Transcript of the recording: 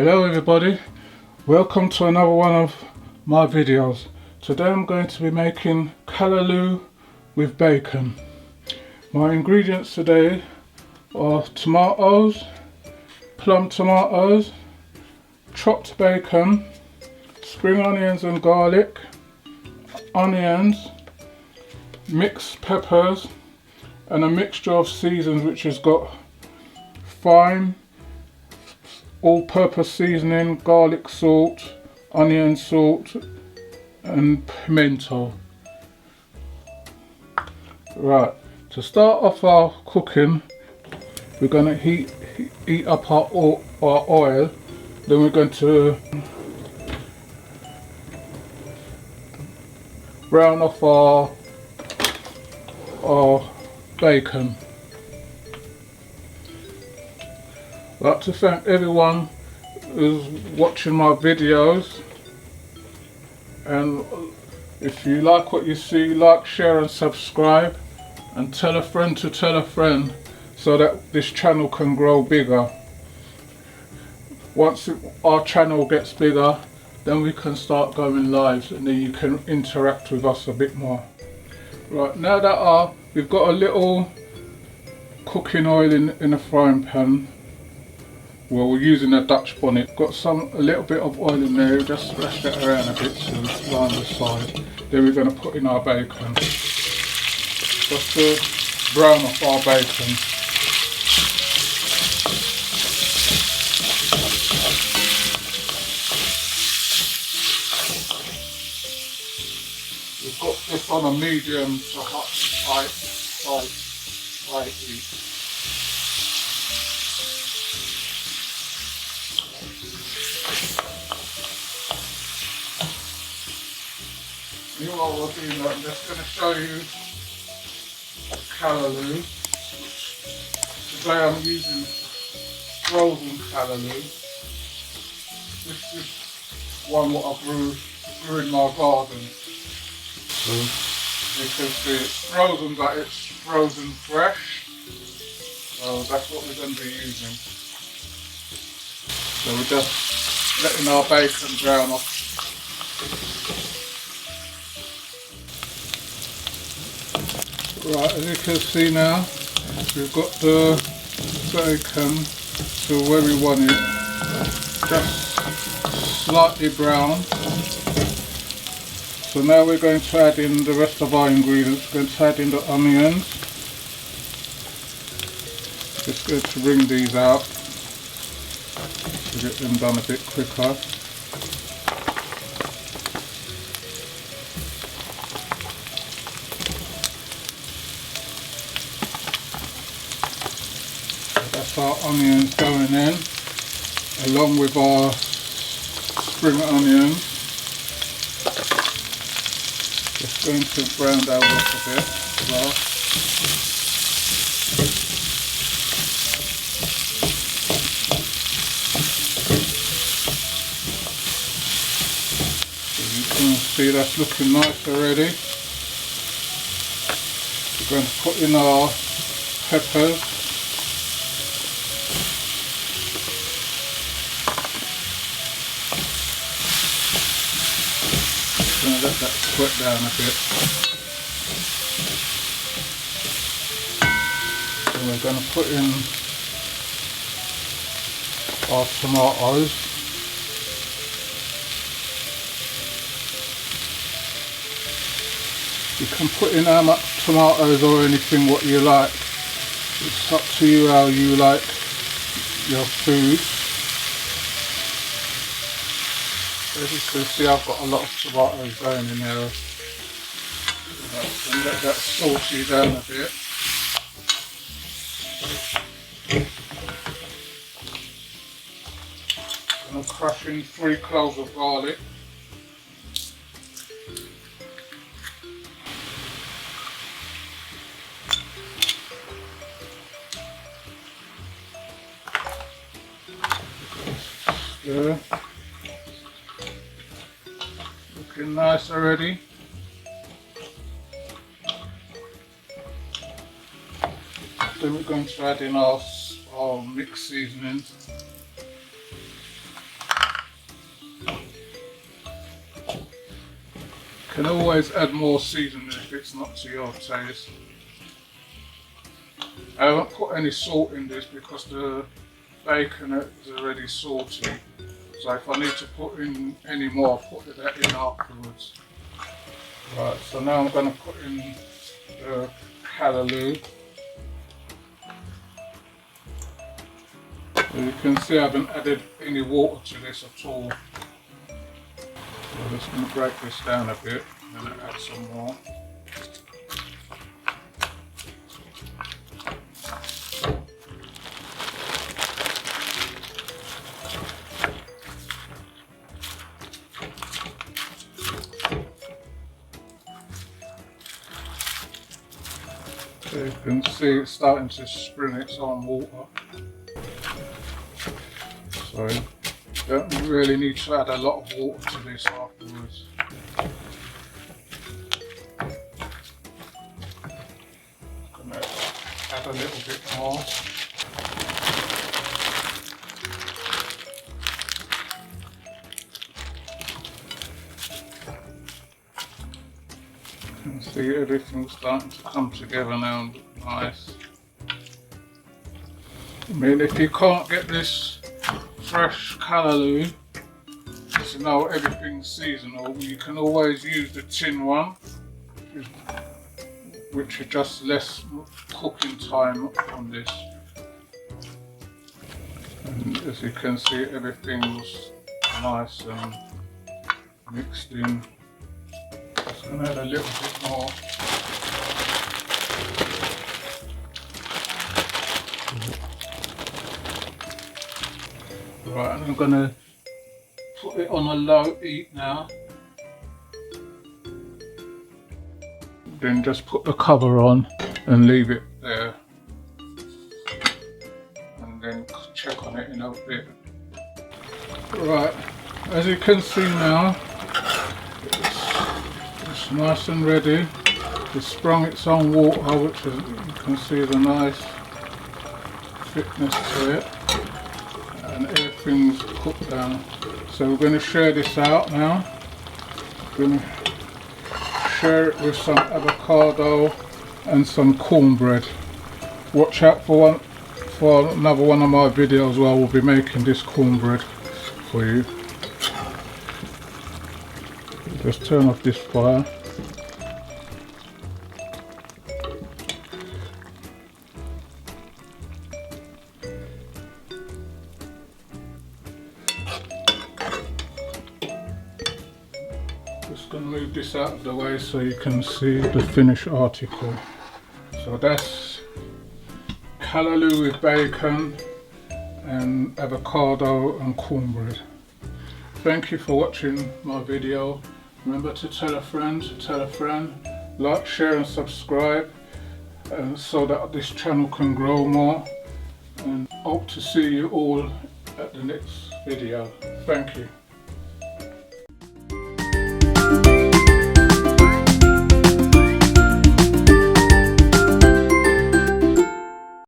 Hello everybody, welcome to another one of my videos. Today I'm going to be making callaloo with bacon. My ingredients today are tomatoes, plum tomatoes, chopped bacon, spring onions and garlic, onions, mixed peppers and a mixture of seasons which has got thyme, all-purpose seasoning, garlic salt, onion salt and pimento. Right, to start off our cooking, we're going to heat up our oil, then we're going to brown off our bacon. I'd like to thank everyone who's watching my videos, and if you like what you see, like, share and subscribe, and tell a friend to tell a friend so that this channel can grow bigger. Once our channel gets bigger, then we can start going live and then you can interact with us a bit more. Right, now that we've got a little cooking oil in a frying pan. Well, we're using a Dutch bonnet. Got a little bit of oil in there, just splash that around a bit to line the side. Then we're going to put in our bacon. Just to brown off our bacon. We've got this on a medium to high heat. While we're doing that, I'm just going to show you callaloo. Today I'm using frozen callaloo. This is one what I grew in my garden. So you can see it's frozen, but it's frozen fresh. So that's what we're going to be using. So we're just letting our bacon brown off. Right, as you can see now, we've got the bacon to where we want it, just slightly brown. So now we're going to add in the rest of our ingredients. We're going to add in the onions. Just going to wring these out to get them done a bit quicker. That's our onions going in, along with our spring onions. Just going to brown that up a bit as well. So you can see that's looking nice already. We're going to put in our peppers. Let that sweat down a bit. And we're going to put in our tomatoes. You can put in how much tomatoes or anything what you like. It's up to you how you like your food. As you can see, I've got a lot of tomatoes going in there. And let that saucy down a bit. And I'm crushing 3 cloves of garlic. Stir. Looking nice already. Then we're going to add in our mixed seasoning. can always add more seasoning if it's not to your taste. I haven't put any salt in this because the bacon is already salty. So if I need to put in any more, I'll put that in afterwards. Right, so now I'm going to put in the callaloo. As you can see, I haven't added any water to this at all. So I'm just going to break this down a bit and then add some more. So you can see it's starting to spring its own water. So you don't really need to add a lot of water to this afterwards. I'm going to add a little bit more. You can see everything's starting to come together now and look nice. I mean, if you can't get this fresh callaloo, because you know everything's seasonal, you can always use the tin one, which is just less cooking time on this. And as you can see, everything's nice and mixed in. Just going to add a little bit more. Right, and I'm going to put it on a low heat now. Then just put the cover on and leave it there. And then check on it in a bit. Right, as you can see now, it's nice and ready. It's sprung its own water, which is, you can see the nice thickness to it. And everything's cooked down. So we're going to share this out now. We're going to share it with some avocado and some cornbread. Watch out for another one of my videos where I will be making this cornbread for you. Just turn off this fire. Just going to move this out of the way so you can see the finished article. So that's callaloo with bacon and avocado and cornbread. Thank you for watching my video. Remember to tell a friend, like, share and subscribe so that this channel can grow more, and hope to see you all at the next video. Thank you.